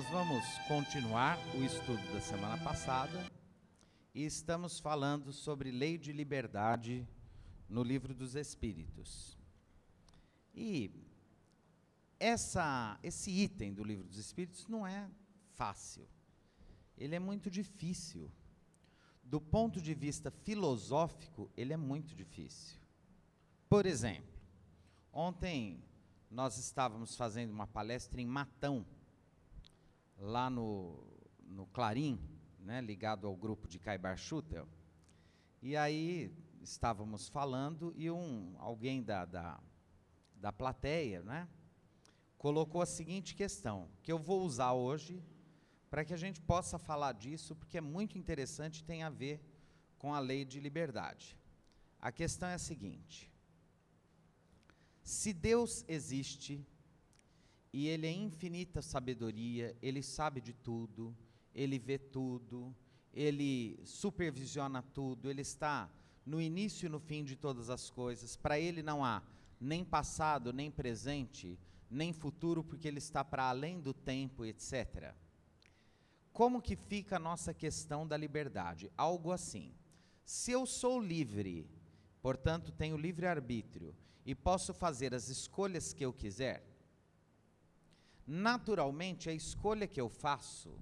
Nós vamos continuar o estudo da semana passada e estamos falando sobre lei de liberdade no Livro dos Espíritos. E esse item do Livro dos Espíritos não é fácil, ele é muito difícil. Do ponto de vista filosófico, ele é muito difícil. Por exemplo, ontem nós estávamos fazendo uma palestra em Matão, lá no Clarim, né, ligado ao grupo de Caibar Schutel, e aí estávamos falando e alguém da plateia, né, colocou a seguinte questão, que eu vou usar hoje para que a gente possa falar disso, porque é muito interessante e tem a ver com a lei de liberdade. A questão é a seguinte: se Deus existe, e Ele é infinita sabedoria, Ele sabe de tudo, Ele vê tudo, Ele supervisiona tudo, Ele está no início e no fim de todas as coisas, para Ele não há nem passado, nem presente, nem futuro, porque Ele está para além do tempo, etc. Como que fica a nossa questão da liberdade? Algo assim: se eu sou livre, portanto tenho livre-arbítrio, e posso fazer as escolhas que eu quiser, naturalmente a escolha que eu faço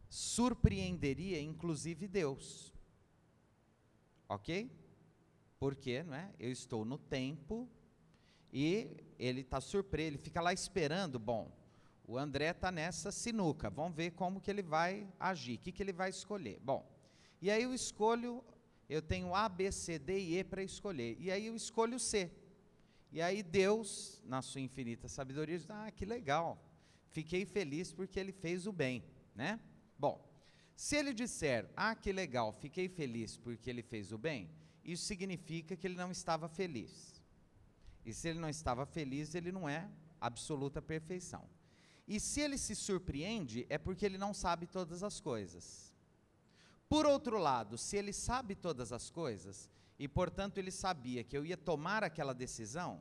surpreenderia inclusive Deus. Ok? Porque, não é? Eu estou no tempo e ele está surpreso, ele fica lá esperando. Bom, o André está nessa sinuca, vamos ver como que ele vai agir, o que ele vai escolher. Bom, e aí eu escolho, eu tenho A, B, C, D e E para escolher, e aí eu escolho C. E aí Deus, na sua infinita sabedoria, diz: ah, que legal, fiquei feliz porque ele fez o bem, né? Bom, se ele disser: ah, que legal, fiquei feliz porque ele fez o bem, isso significa que ele não estava feliz. E se ele não estava feliz, ele não é absoluta perfeição. E se ele se surpreende, é porque ele não sabe todas as coisas. Por outro lado, se ele sabe todas as coisas, e portanto ele sabia que eu ia tomar aquela decisão,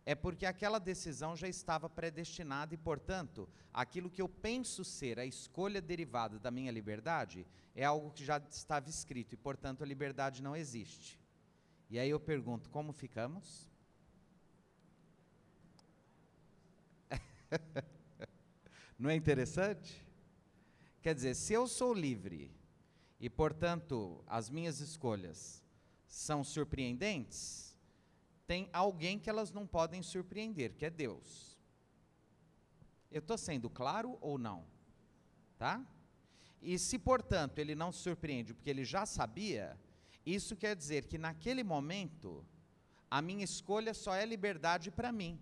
é porque aquela decisão já estava predestinada e, portanto, aquilo que eu penso ser a escolha derivada da minha liberdade é algo que já estava escrito e, portanto, a liberdade não existe. E aí eu pergunto: como ficamos? Não é interessante? Quer dizer, se eu sou livre e, portanto, as minhas escolhas são surpreendentes, tem alguém que elas não podem surpreender, que é Deus. Eu estou sendo claro ou não? Tá? E se, portanto, ele não se surpreende porque ele já sabia, isso quer dizer que naquele momento a minha escolha só é liberdade para mim,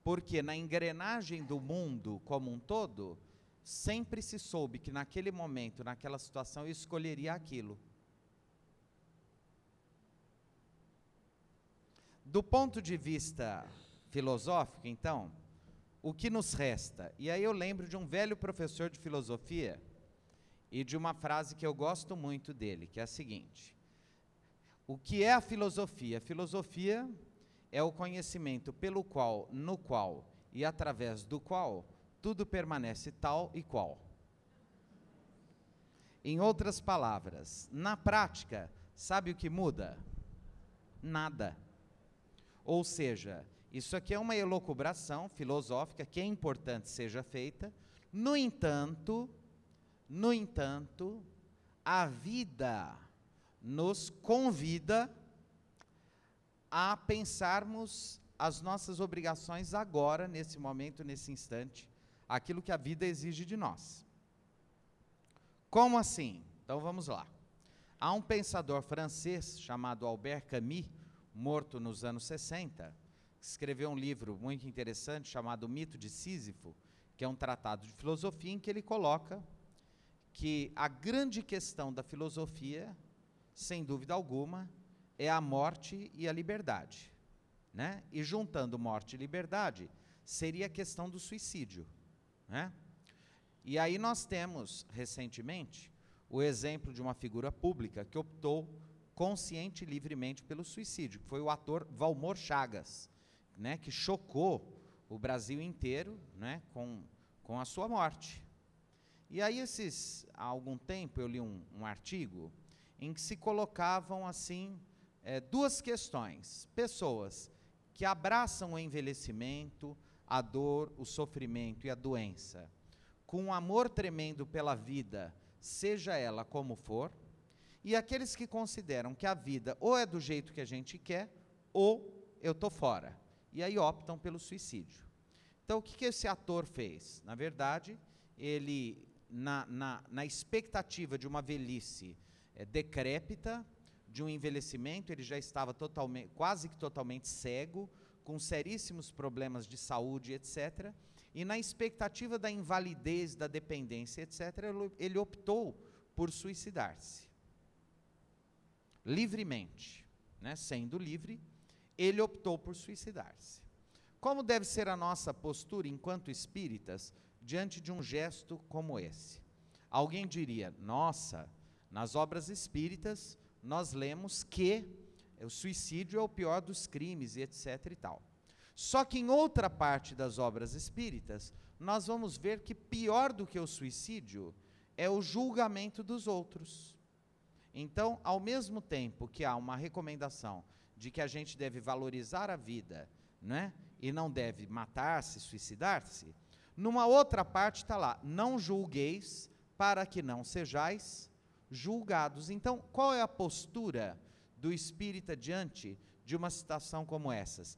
porque na engrenagem do mundo como um todo, sempre se soube que naquele momento, naquela situação, eu escolheria aquilo. Do ponto de vista filosófico, então, o que nos resta? E aí eu lembro de um velho professor de filosofia e de uma frase que eu gosto muito dele, que é a seguinte: o que é a filosofia? A filosofia é o conhecimento pelo qual, no qual e através do qual tudo permanece tal e qual. Em outras palavras, na prática, sabe o que muda? Nada. Ou seja, isso aqui é uma elucubração filosófica que é importante seja feita. No entanto, a vida nos convida a pensarmos as nossas obrigações agora, nesse momento, nesse instante, aquilo que a vida exige de nós. Como assim? Então vamos lá. Há um pensador francês chamado Albert Camus, morto nos anos 60, que escreveu um livro muito interessante chamado O Mito de Sísifo, que é um tratado de filosofia em que ele coloca que a grande questão da filosofia, sem dúvida alguma, é a morte e a liberdade, né? E juntando morte e liberdade, seria a questão do suicídio, né? E aí nós temos, recentemente, o exemplo de uma figura pública que optou consciente e livremente pelo suicídio, que foi o ator Valmor Chagas, né, que chocou o Brasil inteiro, né, com Com a sua morte. E aí, há algum tempo, eu li um artigo em que se colocavam, assim, duas questões. Pessoas que abraçam o envelhecimento, a dor, o sofrimento e a doença, com um amor tremendo pela vida, seja ela como for, e aqueles que consideram que a vida ou é do jeito que a gente quer, ou eu estou fora. E aí optam pelo suicídio. Então, o que esse ator fez? Na verdade, ele, na expectativa de uma velhice decrépita, de um envelhecimento, ele já estava quase que totalmente cego, com seríssimos problemas de saúde, etc., e na expectativa da invalidez, da dependência, etc., ele optou por suicidar-se. Livremente, né? Sendo livre, ele optou por suicidar-se. Como deve ser a nossa postura enquanto espíritas diante de um gesto como esse? Alguém diria, nossa, nas obras espíritas nós lemos que o suicídio é o pior dos crimes e etc e tal. Só que em outra parte das obras espíritas, nós vamos ver que pior do que o suicídio é o julgamento dos outros. Então, ao mesmo tempo que há uma recomendação de que a gente deve valorizar a vida, né, e não deve matar-se, suicidar-se, numa outra parte está lá, não julgueis para que não sejais julgados. Então, qual é a postura do espírita diante de uma situação como essas?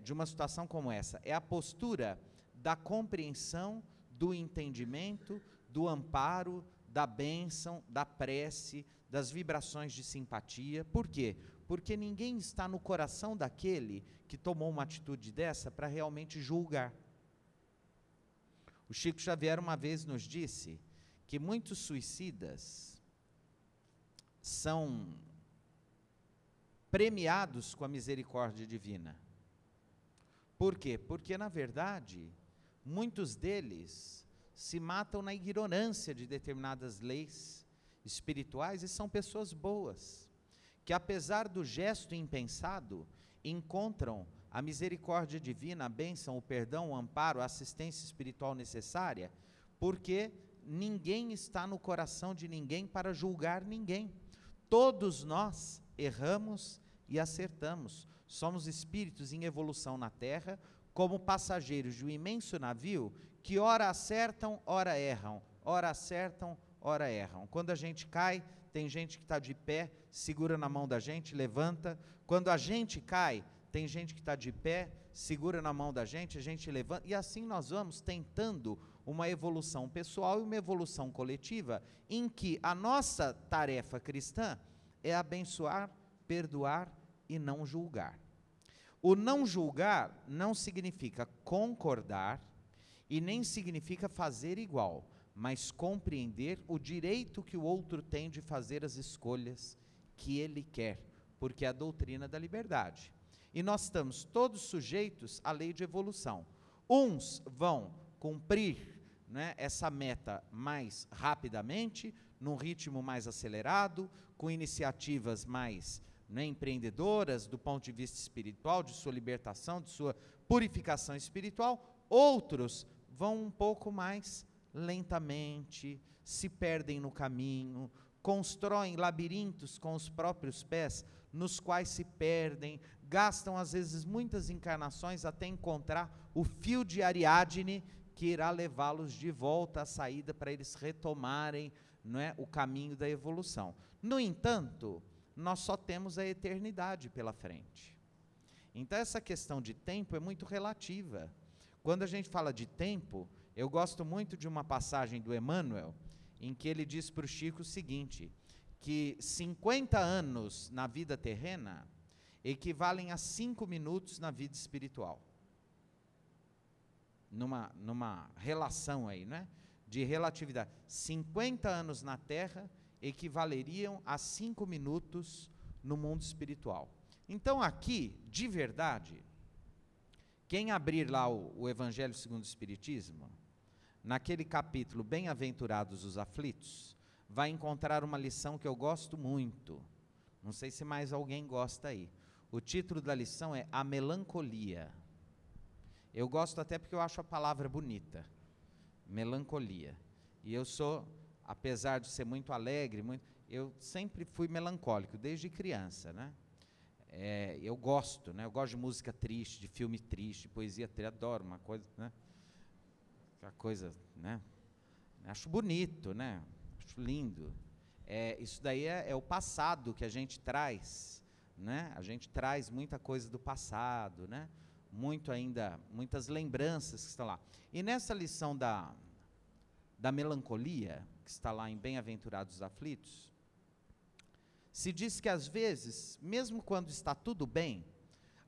De uma situação como essa, é a postura da compreensão, do entendimento, do amparo, da bênção, da prece, das vibrações de simpatia. Por quê? Porque ninguém está no coração daquele que tomou uma atitude dessa para realmente julgar. O Chico Xavier uma vez nos disse que muitos suicidas são premiados com a misericórdia divina. Por quê? Porque, na verdade, muitos deles se matam na ignorância de determinadas leis espirituais e são pessoas boas, que apesar do gesto impensado, encontram a misericórdia divina, a bênção, o perdão, o amparo, a assistência espiritual necessária, porque ninguém está no coração de ninguém para julgar ninguém. Todos nós erramos e acertamos. Somos espíritos em evolução na Terra, como passageiros de um imenso navio, que ora acertam, ora erram, ora acertam, ora erram. Quando a gente cai, tem gente que está de pé, segura na mão da gente, levanta. Quando a gente cai, tem gente que está de pé, segura na mão da gente, a gente levanta. E assim nós vamos tentando uma evolução pessoal e uma evolução coletiva, em que a nossa tarefa cristã é abençoar, perdoar e não julgar. O não julgar não significa concordar e nem significa fazer igual, mas compreender o direito que o outro tem de fazer as escolhas que ele quer, porque é a doutrina da liberdade. E nós estamos todos sujeitos à lei de evolução. Uns vão cumprir, né, essa meta mais rapidamente, num ritmo mais acelerado, com iniciativas mais, né, empreendedoras do ponto de vista espiritual, de sua libertação, de sua purificação espiritual. Outros vão um pouco mais lentamente, se perdem no caminho, constroem labirintos com os próprios pés, nos quais se perdem, gastam às vezes muitas encarnações até encontrar o fio de Ariadne que irá levá-los de volta à saída para eles retomarem, não é, o caminho da evolução. No entanto, nós só temos a eternidade pela frente. Então essa questão de tempo é muito relativa. Quando a gente fala de tempo, eu gosto muito de uma passagem do Emmanuel, em que ele diz para o Chico o seguinte, que 50 anos na vida terrena equivalem a 5 minutos na vida espiritual. Numa relação aí, né, de relatividade. 50 anos na Terra equivaleriam a 5 minutos no mundo espiritual. Então aqui, de verdade, quem abrir lá o Evangelho segundo o Espiritismo, naquele capítulo Bem-aventurados os aflitos, vai encontrar uma lição que eu gosto muito. Não sei se mais alguém gosta aí. O título da lição é A Melancolia. Eu gosto até porque eu acho a palavra bonita. Melancolia. E eu sou, apesar de ser muito alegre, eu sempre fui melancólico, desde criança, né? Eu gosto, né? Eu gosto de música triste, de filme triste, de poesia triste, adoro uma coisa, né? Aquela coisa, né? Acho bonito, né? Acho lindo. Isso daí é o passado que a gente traz, né? A gente traz muita coisa do passado, né? Muitas lembranças que estão lá. E nessa lição da melancolia, que está lá em Bem-aventurados os aflitos, se diz que às vezes, mesmo quando está tudo bem,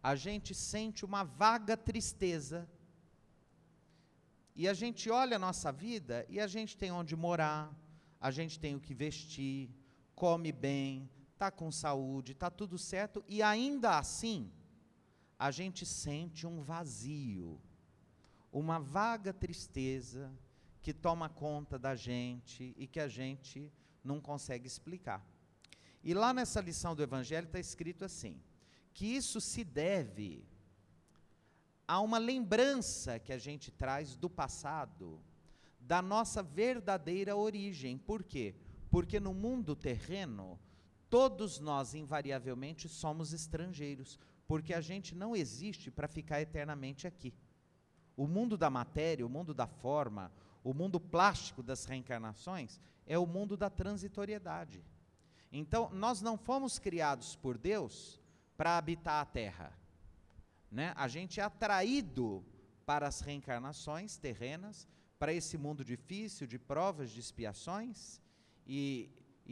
a gente sente uma vaga tristeza. E a gente olha a nossa vida e a gente tem onde morar, a gente tem o que vestir, come bem, está com saúde, está tudo certo, e ainda assim, a gente sente um vazio, uma vaga tristeza que toma conta da gente e que a gente não consegue explicar. E lá nessa lição do Evangelho está escrito assim, que isso se deve a uma lembrança que a gente traz do passado, da nossa verdadeira origem. Por quê? Porque no mundo terreno, todos nós invariavelmente somos estrangeiros, porque a gente não existe para ficar eternamente aqui. O mundo da matéria, o mundo da forma, o mundo plástico das reencarnações, é o mundo da transitoriedade. Então, nós não fomos criados por Deus para habitar a Terra, né? A gente é atraído para as reencarnações terrenas, para esse mundo difícil, de provas, de expiações, e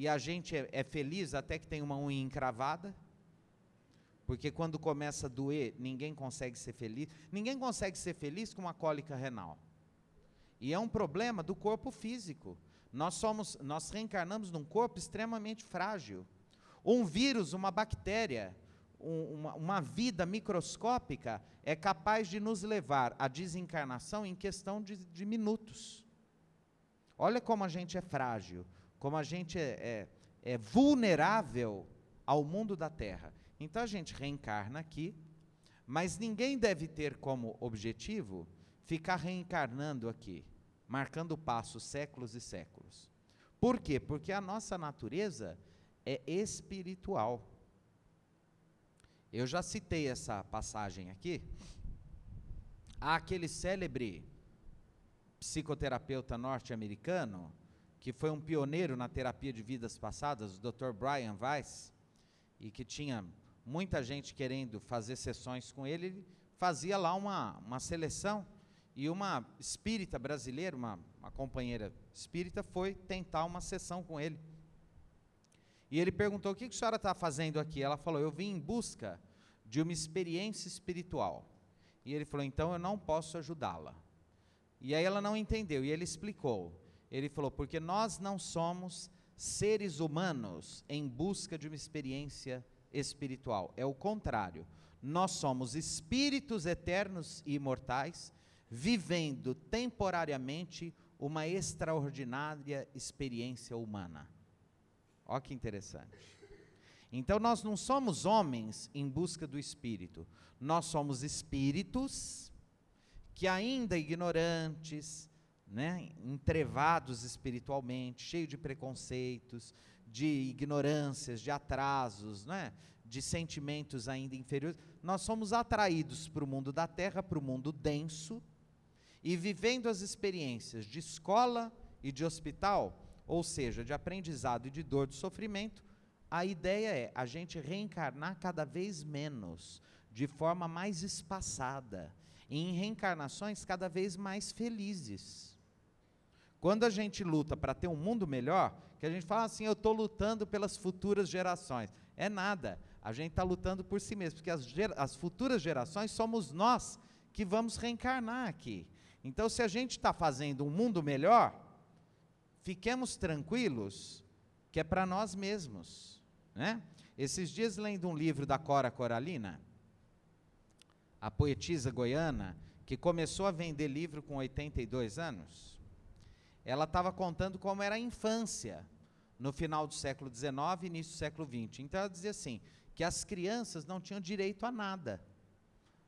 a gente é feliz até que tem uma unha encravada, porque quando começa a doer, ninguém consegue ser feliz. Ninguém consegue ser feliz com uma cólica renal. E é um problema do corpo físico. Nós reencarnamos num corpo extremamente frágil. Um vírus, uma bactéria, uma vida microscópica é capaz de nos levar à desencarnação em questão de minutos. Olha como a gente é frágil, como a gente é vulnerável ao mundo da Terra. Então a gente reencarna aqui, mas ninguém deve ter como objetivo ficar reencarnando aqui, marcando passos séculos e séculos. Por quê? Porque a nossa natureza é espiritual. Eu já citei essa passagem aqui. Há aquele célebre psicoterapeuta norte-americano, que foi um pioneiro na terapia de vidas passadas, o Dr. Brian Weiss, e que tinha muita gente querendo fazer sessões com ele. Ele fazia lá uma seleção, e uma espírita brasileira, uma companheira espírita, foi tentar uma sessão com ele. E ele perguntou: o que a senhora está fazendo aqui? Ela falou: eu vim em busca de uma experiência espiritual. E ele falou: então eu não posso ajudá-la. E aí ela não entendeu, e ele explicou. Ele falou: porque nós não somos seres humanos em busca de uma experiência espiritual. É o contrário. Nós somos espíritos eternos e imortais, vivendo temporariamente uma extraordinária experiência humana. Olha que interessante. Então nós não somos homens em busca do espírito, nós somos espíritos que ainda ignorantes, né, entrevados espiritualmente, cheios de preconceitos, de ignorâncias, de atrasos, né, de sentimentos ainda inferiores. Nós somos atraídos para o mundo da Terra, para o mundo denso, e vivendo as experiências de escola e de hospital, ou seja, de aprendizado e de dor, de sofrimento, a ideia é a gente reencarnar cada vez menos, de forma mais espaçada, e em reencarnações cada vez mais felizes. Quando a gente luta para ter um mundo melhor, que a gente fala assim: eu estou lutando pelas futuras gerações. É nada, a gente está lutando por si mesmo, porque as futuras gerações somos nós que vamos reencarnar aqui. Então, se a gente está fazendo um mundo melhor, fiquemos tranquilos que é para nós mesmos, né? Esses dias, lendo um livro da Cora Coralina, a poetisa goiana, que começou a vender livro com 82 anos, ela estava contando como era a infância, no final do século XIX e início do século XX. Então ela dizia assim, que as crianças não tinham direito a nada.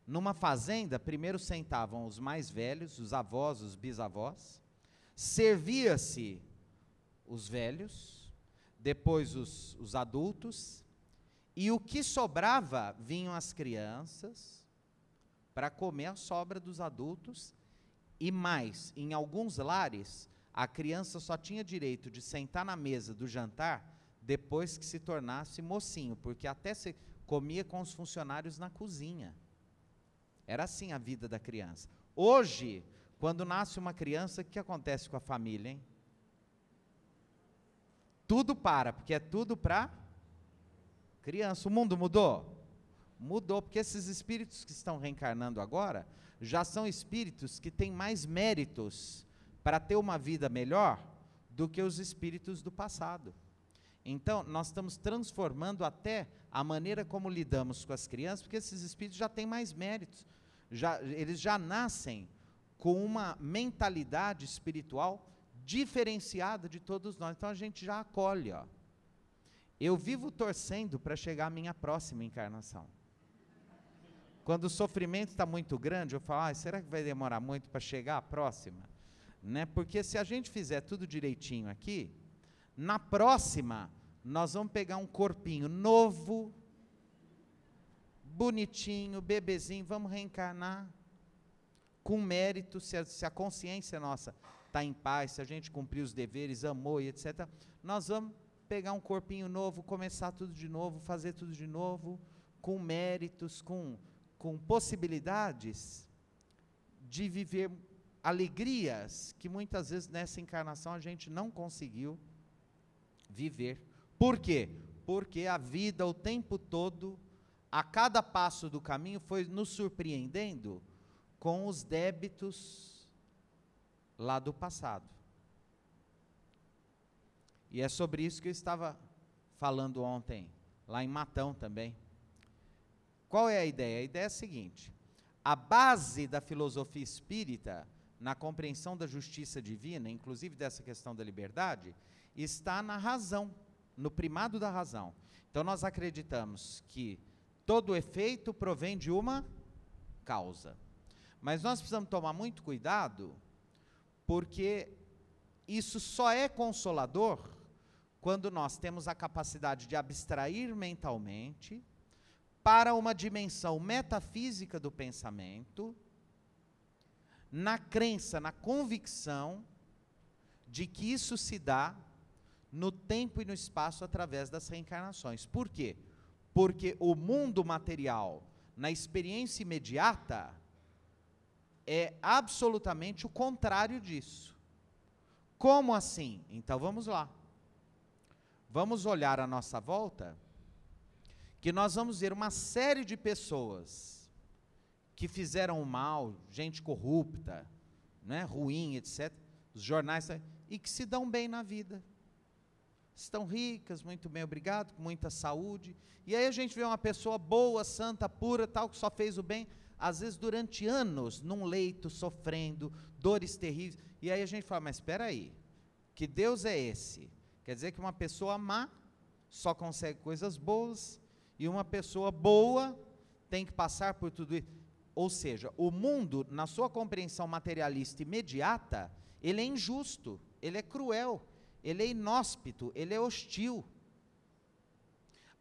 Numa fazenda, primeiro sentavam os mais velhos, os avós, os bisavós, Servia-se os velhos, depois os adultos, e o que sobrava vinham as crianças para comer a sobra dos adultos, e mais, em alguns lares, a criança só tinha direito de sentar na mesa do jantar depois que se tornasse mocinho, porque até se comia com os funcionários na cozinha. Era assim a vida da criança. Hoje, quando nasce uma criança, o que acontece com a família, hein? Tudo para, porque é tudo para criança. O mundo mudou? Mudou, porque esses espíritos que estão reencarnando agora, já são espíritos que têm mais méritos para ter uma vida melhor do que os espíritos do passado. Então, nós estamos transformando até a maneira como lidamos com as crianças, porque esses espíritos já têm mais méritos. Eles já nascem com uma mentalidade espiritual diferenciada de todos nós. Então, a gente já acolhe. Ó. Eu vivo torcendo para chegar à minha próxima encarnação. Quando o sofrimento está muito grande, eu falo, será que vai demorar muito para chegar à próxima? Né? Porque se a gente fizer tudo direitinho aqui, na próxima, nós vamos pegar um corpinho novo, bonitinho, bebezinho, vamos reencarnar com mérito, se a consciência nossa está em paz, se a gente cumpriu os deveres, amou e etc., nós vamos pegar um corpinho novo, começar tudo de novo, fazer tudo de novo, com méritos, com possibilidades de viver alegrias que muitas vezes nessa encarnação a gente não conseguiu viver. Por quê? Porque a vida o tempo todo, a cada passo do caminho, foi nos surpreendendo com os débitos lá do passado. E é sobre isso que eu estava falando ontem, lá em Matão também. Qual é a ideia? A ideia é a seguinte: a base da filosofia espírita, na compreensão da justiça divina, inclusive dessa questão da liberdade, está na razão, no primado da razão. Então nós acreditamos que todo efeito provém de uma causa. Mas nós precisamos tomar muito cuidado, porque isso só é consolador quando nós temos a capacidade de abstrair mentalmente para uma dimensão metafísica do pensamento, na crença, na convicção de que isso se dá no tempo e no espaço através das reencarnações. Por quê? Porque o mundo material, na experiência imediata, é absolutamente o contrário disso. Como assim? Então vamos lá. Vamos olhar à nossa volta, que nós vamos ver uma série de pessoas que fizeram o mal, gente corrupta, né, ruim, etc., os jornais, e que se dão bem na vida. Estão ricas, muito bem, obrigado, com muita saúde. E aí a gente vê uma pessoa boa, santa, pura, tal, que só fez o bem, às vezes durante anos, num leito, sofrendo, dores terríveis. E aí a gente fala, mas espera aí, que Deus é esse? Quer dizer que uma pessoa má só consegue coisas boas, e uma pessoa boa tem que passar por tudo isso. Ou seja, o mundo, na sua compreensão materialista imediata, ele é injusto, ele é cruel, ele é inóspito, ele é hostil.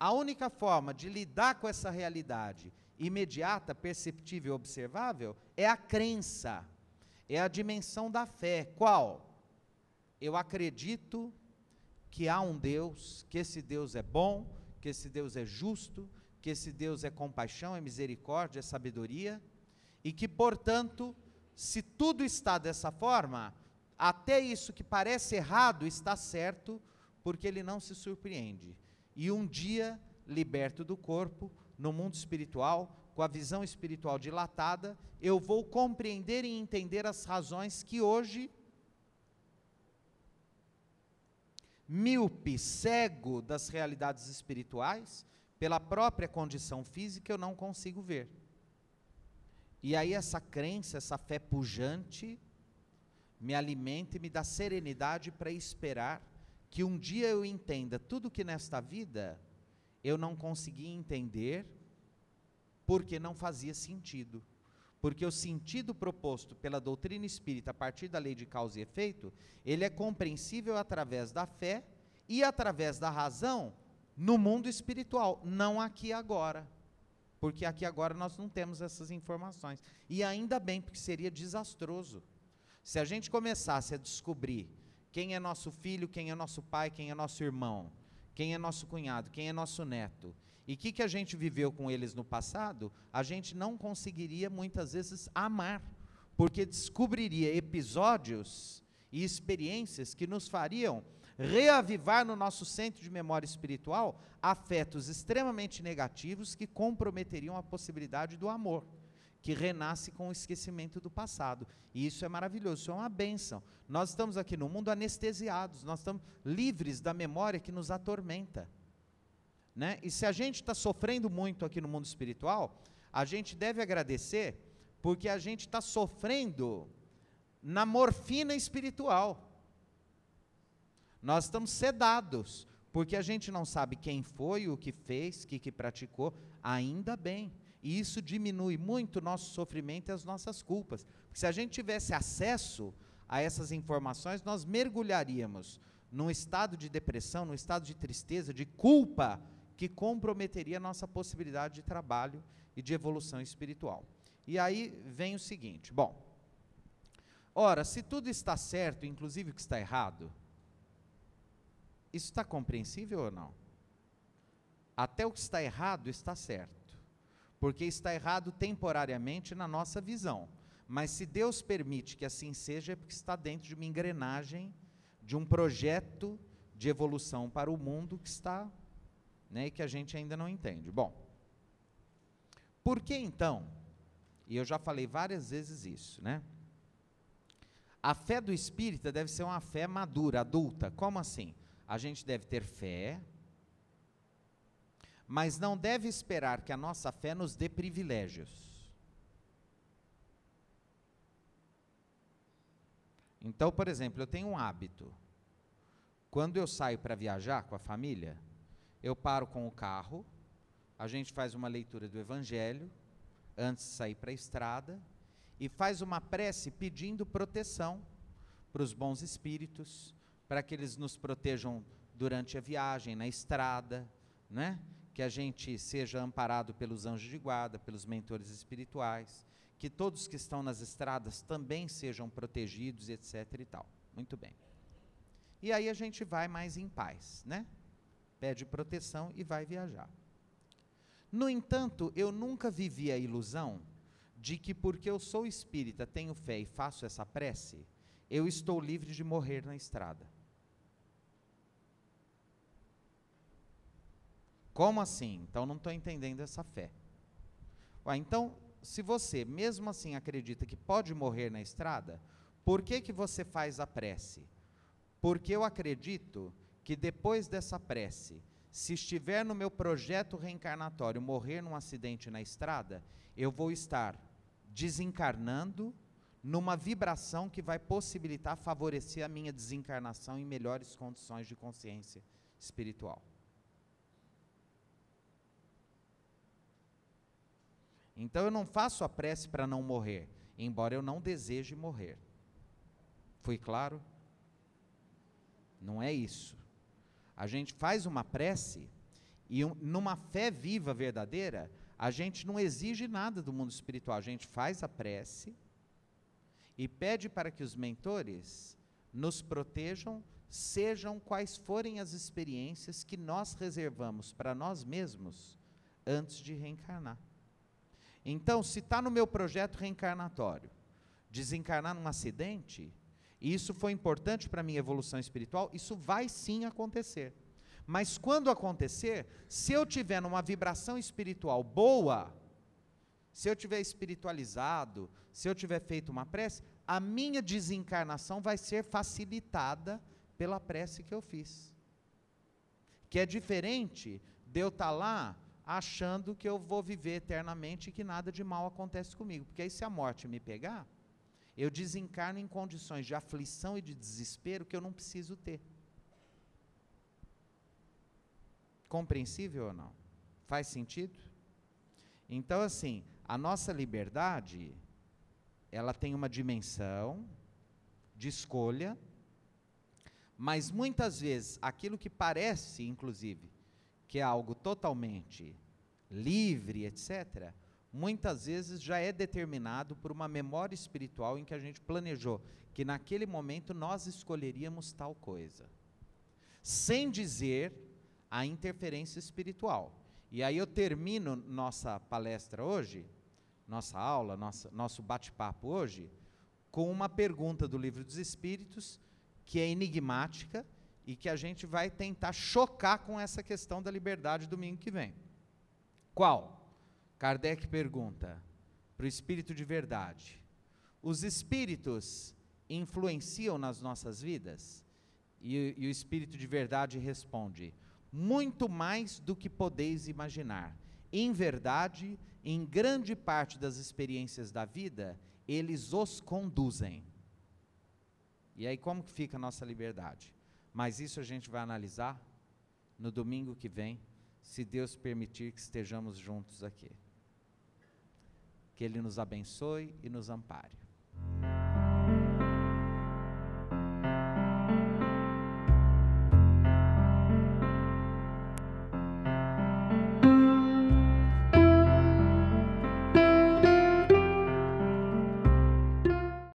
A única forma de lidar com essa realidade imediata, perceptível e observável, é a crença, é a dimensão da fé. Qual? Eu acredito que há um Deus, que esse Deus é bom, que esse Deus é justo, que esse Deus é compaixão, é misericórdia, é sabedoria, e que, portanto, se tudo está dessa forma, até isso que parece errado está certo, porque ele não se surpreende. E um dia, liberto do corpo, no mundo espiritual, com a visão espiritual dilatada, eu vou compreender e entender as razões que hoje, míope, cego das realidades espirituais, pela própria condição física, eu não consigo ver. E aí essa crença, essa fé pujante, me alimenta e me dá serenidade para esperar que um dia eu entenda tudo que nesta vida eu não consegui entender, porque não fazia sentido, porque o sentido proposto pela doutrina espírita a partir da lei de causa e efeito, ele é compreensível através da fé e através da razão no mundo espiritual, não aqui e agora. Porque aqui agora nós não temos essas informações. E ainda bem, porque seria desastroso. Se a gente começasse a descobrir quem é nosso filho, quem é nosso pai, quem é nosso irmão, quem é nosso cunhado, quem é nosso neto, e o que a gente viveu com eles no passado, a gente não conseguiria muitas vezes amar, porque descobriria episódios e experiências que nos fariam reavivar no nosso centro de memória espiritual afetos extremamente negativos que comprometeriam a possibilidade do amor, que renasce com o esquecimento do passado. E isso é maravilhoso, isso é uma bênção. Nós estamos aqui no mundo anestesiados, nós estamos livres da memória que nos atormenta. Né? E se a gente está sofrendo muito aqui no mundo espiritual, a gente deve agradecer, porque a gente está sofrendo na morfina espiritual. Nós estamos sedados, porque a gente não sabe quem foi, o que fez, o que praticou, ainda bem. E isso diminui muito o nosso sofrimento e as nossas culpas. Porque se a gente tivesse acesso a essas informações, nós mergulharíamos num estado de depressão, num estado de tristeza, de culpa, que comprometeria a nossa possibilidade de trabalho e de evolução espiritual. E aí vem o seguinte, bom, ora, se tudo está certo, inclusive o que está errado, isso está compreensível ou não? Até o que está errado está certo, porque está errado temporariamente na nossa visão, mas se Deus permite que assim seja, é porque está dentro de uma engrenagem, de um projeto de evolução para o mundo que está, né, e que a gente ainda não entende. Bom, por que então, e eu já falei várias vezes isso, né? A fé do espírita deve ser uma fé madura, adulta. Como assim? A gente deve ter fé, mas não deve esperar que a nossa fé nos dê privilégios. Então, por exemplo, eu tenho um hábito. Quando eu saio para viajar com a família, eu paro com o carro, a gente faz uma leitura do Evangelho, antes de sair para a estrada, e faz uma prece pedindo proteção para os bons espíritos, para que eles nos protejam durante a viagem, na estrada, né? Que a gente seja amparado pelos anjos de guarda, pelos mentores espirituais, que todos que estão nas estradas também sejam protegidos, etc. e tal. Muito bem. E aí a gente vai mais em paz, né? Pede proteção e vai viajar. No entanto, eu nunca vivi a ilusão de que porque eu sou espírita, tenho fé e faço essa prece, eu estou livre de morrer na estrada. Como assim? Então não estou entendendo essa fé. Ué, então, se você mesmo assim acredita que pode morrer na estrada, por que você faz a prece? Porque eu acredito que depois dessa prece, se estiver no meu projeto reencarnatório morrer num acidente na estrada, eu vou estar desencarnando numa vibração que vai possibilitar favorecer a minha desencarnação em melhores condições de consciência espiritual. Então eu não faço a prece para não morrer, embora eu não deseje morrer. Foi claro? Não é isso. A gente faz uma prece e numa fé viva, verdadeira, a gente não exige nada do mundo espiritual. A gente faz a prece e pede para que os mentores nos protejam, sejam quais forem as experiências que nós reservamos para nós mesmos antes de reencarnar. Então, se está no meu projeto reencarnatório, desencarnar num acidente, e isso foi importante para a minha evolução espiritual, isso vai sim acontecer. Mas quando acontecer, se eu tiver numa vibração espiritual boa, se eu tiver espiritualizado, se eu tiver feito uma prece, a minha desencarnação vai ser facilitada pela prece que eu fiz. Que é diferente de eu estar lá achando que eu vou viver eternamente e que nada de mal acontece comigo. Porque aí se a morte me pegar, eu desencarno em condições de aflição e de desespero que eu não preciso ter. Compreensível ou não? Faz sentido? Então, assim, a nossa liberdade, ela tem uma dimensão de escolha, mas muitas vezes aquilo que parece, inclusive, que é algo totalmente livre, etc., muitas vezes já é determinado por uma memória espiritual em que a gente planejou que naquele momento nós escolheríamos tal coisa, sem dizer a interferência espiritual. E aí eu termino nossa palestra hoje, nossa aula, nosso bate-papo hoje, com uma pergunta do Livro dos Espíritos, que é enigmática e que a gente vai tentar chocar com essa questão da liberdade domingo que vem. Qual? Kardec pergunta para o Espírito de Verdade: os espíritos influenciam nas nossas vidas? E o Espírito de Verdade responde: muito mais do que podeis imaginar. Em verdade, em grande parte das experiências da vida, eles os conduzem. E aí como que fica a nossa liberdade? Mas isso a gente vai analisar no domingo que vem, se Deus permitir que estejamos juntos aqui. Que Ele nos abençoe e nos ampare.